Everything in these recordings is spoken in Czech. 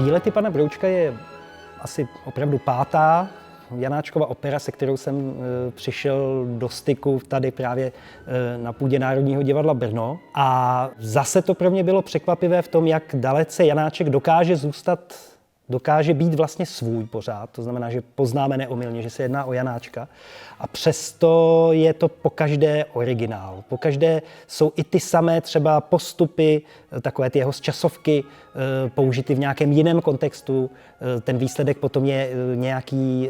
Výlety pana Broučka je asi opravdu pátá Janáčkova opera, se kterou jsem přišel do styku tady právě na půdě Národního divadla Brno. A zase to pro mě bylo překvapivé v tom, jak dalece Janáček dokáže být vlastně svůj pořád. To znamená, že poznáme neomylně, že se jedná o Janáčka. A přesto je to pokaždé originál. Pokaždé jsou i ty samé třeba postupy, takové ty jeho zčasovky, použity v nějakém jiném kontextu. Ten výsledek potom je nějaký...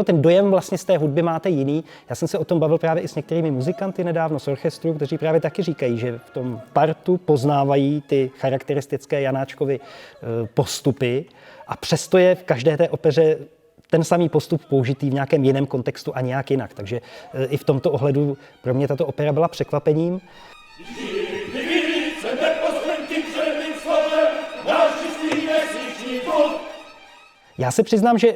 ten dojem vlastně z té hudby máte jiný. Já jsem se o tom bavil právě i s některými muzikanty nedávno z orchestru, kteří právě taky říkají, že v tom partu poznávají ty charakteristické Janáčkovy postupy a přesto je v každé té opeře ten samý postup použitý v nějakém jiném kontextu a nějak jinak. Takže i v tomto ohledu pro mě tato opera byla překvapením. Já se přiznám, že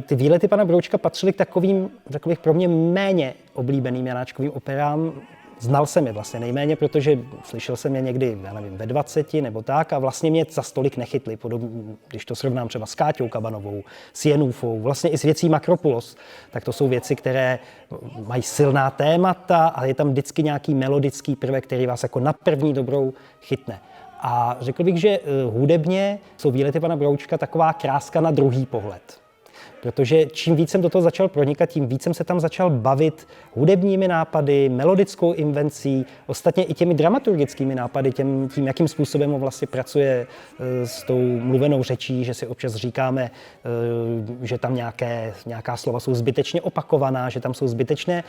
ty výlety pana Broučka patřily k takovým, řekl bych, pro mě méně oblíbeným Janáčkovým operám. Znal jsem je vlastně nejméně, protože slyšel jsem je někdy, já nevím, ve 20 nebo tak a vlastně mě za stolik nechytli. Když to srovnám třeba s Káťou Kabanovou, s Jenůfou, vlastně i s věcí Makropulos, tak to jsou věci, které mají silná témata a je tam vždycky nějaký melodický prvek, který vás jako na první dobrou chytne. A řekl bych, že hudebně jsou výlety pana Broučka taková kráska na druhý pohled. Protože čím víc jsem do toho začal pronikat, tím víc jsem se tam začal bavit hudebními nápady, melodickou invencí, ostatně i těmi dramaturgickými nápady, tím, jakým způsobem on vlastně pracuje s tou mluvenou řečí, že si občas říkáme, že tam nějaká slova jsou zbytečně opakovaná, že tam jsou zbytečné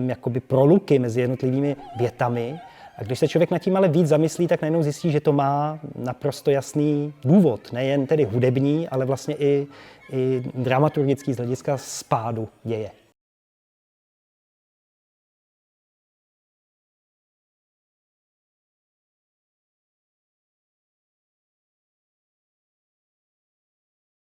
jakoby proluky mezi jednotlivými větami. A když se člověk nad tím ale víc zamyslí, tak najednou zjistí, že to má naprosto jasný důvod. Nejen tedy hudební, ale vlastně i dramaturgický z hlediska spádu děje.